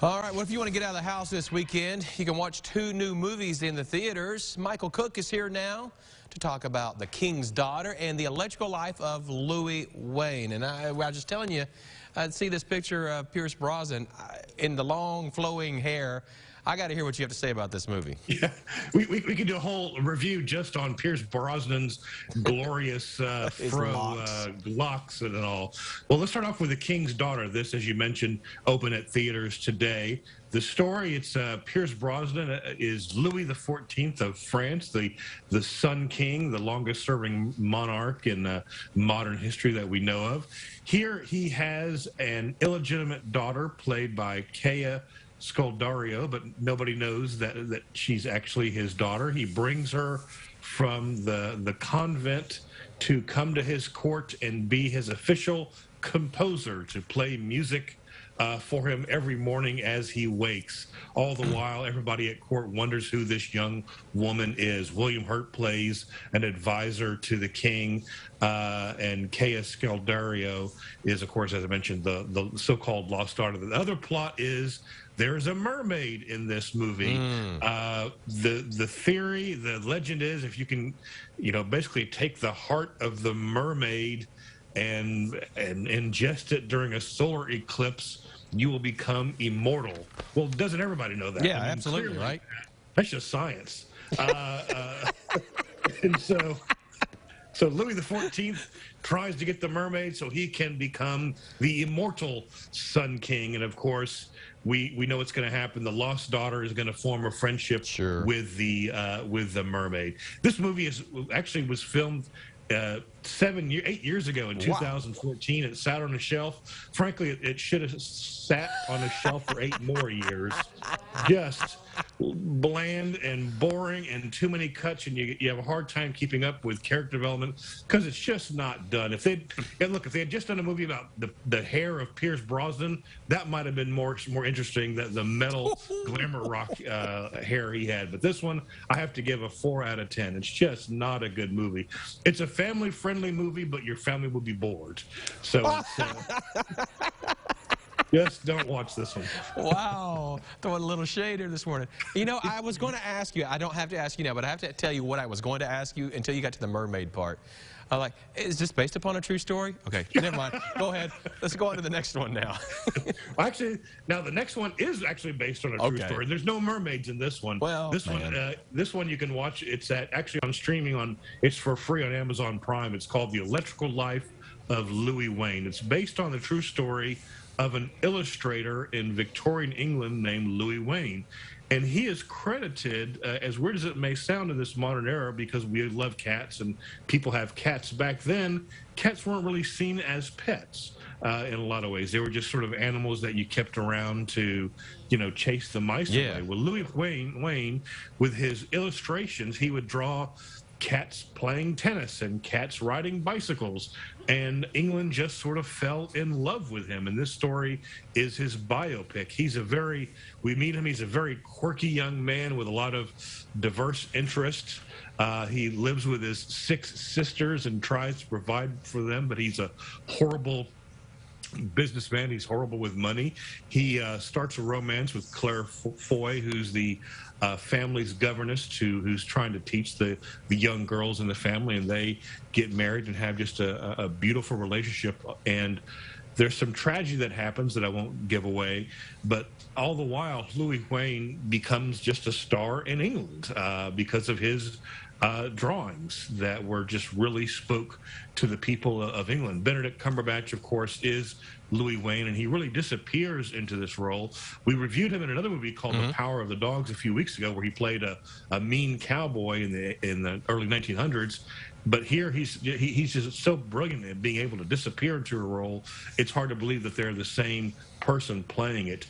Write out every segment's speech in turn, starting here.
All right, well, if you want to get out of the house this weekend, you can watch 2 new movies in the theaters. Michael Cook is here now to talk about The King's Daughter and the electrical life of Louis Wain. And I was just telling you, I see this picture of Pierce Brosnan in the long flowing hair. I got to hear what you have to say about this movie. Yeah, we could do a whole review just on Pierce Brosnan's glorious locks and all. Well, let's start off with The King's Daughter. This, as you mentioned, opened at theaters today. The story, it's Pierce Brosnan is Louis XIV of France, the Sun King, the longest-serving monarch in modern history that we know of. Here he has an illegitimate daughter played by Kea Scaldario, but nobody knows that she's actually his daughter. He brings her from the convent to come to his court and be his official composer, to play music for him every morning as he wakes. All the while, everybody at court wonders who this young woman is. William Hurt plays an advisor to the king, and Kea Scaldario is, of course, as I mentioned, the so-called lost daughter. The other plot is there's a mermaid in this movie. The theory, the legend is, if you can, basically take the heart of the mermaid and ingest it during a solar eclipse, you will become immortal. Well, doesn't everybody know that? Yeah, absolutely, clearly, right? That's just science. And so Louis XIV tries to get the mermaid so he can become the immortal Sun King. And of course, we know what's going to happen. The lost daughter is going to form a friendship with the mermaid. This movie was filmed 8 years ago in 2014. It sat on a shelf. Frankly, it should have sat on a shelf for 8 more years. Just bland and boring and too many cuts, and you have a hard time keeping up with character development because it's just not done. If they had just done a movie about the hair of Pierce Brosnan, that might have been more interesting than the metal glamour rock hair he had. But this one, I have to give a 4 out of 10. It's just not a good movie. It's a family-friendly movie, but your family will be bored. So just don't watch this one. Wow. Throwing a little shade here this morning. I was going to ask you, I don't have to ask you now, but I have to tell you what I was going to ask you until you got to the mermaid part. Is this based upon a true story? Okay, never mind. Go ahead. Let's go on to the next one now. Well, actually, now the next one is actually based on a true story. There's no mermaids in this one. Well, this one you can watch. It's actually on streaming it's for free on Amazon Prime. It's called The Electrical Life of Louis Wain. It's based on the true story of an illustrator in Victorian England named Louis Wain. And he is credited, as weird as it may sound in this modern era, because we love cats and people have cats. Back then, cats weren't really seen as pets in a lot of ways. They were just sort of animals that you kept around to, chase the mice away. Well, Louis Wain, with his illustrations, he would draw cats playing tennis and cats riding bicycles, and England just sort of fell in love with him. And this story is his biopic. We meet him, he's a very quirky young man with a lot of diverse interests. He lives with his 6 sisters and tries to provide for them, but he's a horrible businessman. He's horrible with money. He starts a romance with Claire Foy, who's the family's governess, who's trying to teach the young girls in the family, and they get married and have just a beautiful relationship. And there's some tragedy that happens that I won't give away, but all the while, Louis Wain becomes just a star in England because of his drawings that were just really spoke to the people of England. Benedict Cumberbatch, of course, is Louis Wain, and he really disappears into this role. We reviewed him in another movie called The Power of the Dogs a few weeks ago, where he played a mean cowboy in the early 1900s. But here he's just so brilliant at being able to disappear into a role. It's hard to believe that they're the same person playing it.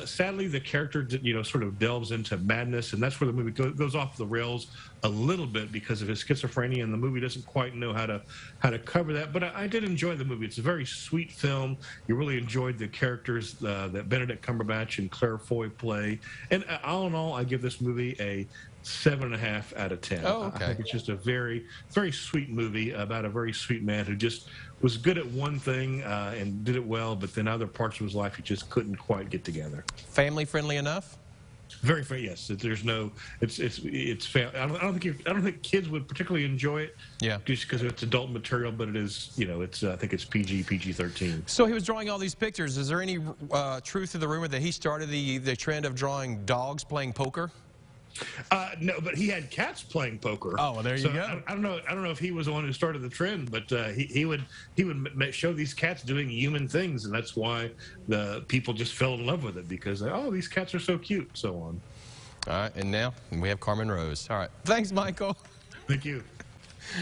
Sadly, the character sort of delves into madness, and that's where the movie goes off the rails a little bit because of his schizophrenia, and the movie doesn't quite know how to cover that. But I did enjoy the movie. It's a very sweet film. You really enjoyed the characters that Benedict Cumberbatch and Claire Foy play. And all in all, I give this movie a 7.5 out of 10. Oh, okay. I think it's just a very, very sweet movie about a very sweet man who just was good at one thing and did it well, but then other parts of his life wife, he just couldn't quite get together. Family friendly enough? Very fair, yes. There's no, it's I don't think kids would particularly enjoy it. Yeah. Just because it's adult material, but it is, it's I think it's PG-13. So he was drawing all these pictures. Is there any truth to the rumor that he started the trend of drawing dogs playing poker? No, but he had cats playing poker. Oh, well, there you go. I don't know if he was the one who started the trend, but he would show these cats doing human things, and that's why the people just fell in love with it, because these cats are so cute, so on. All right, and now we have Carmen Rose. All right, thanks, Michael. Thank you.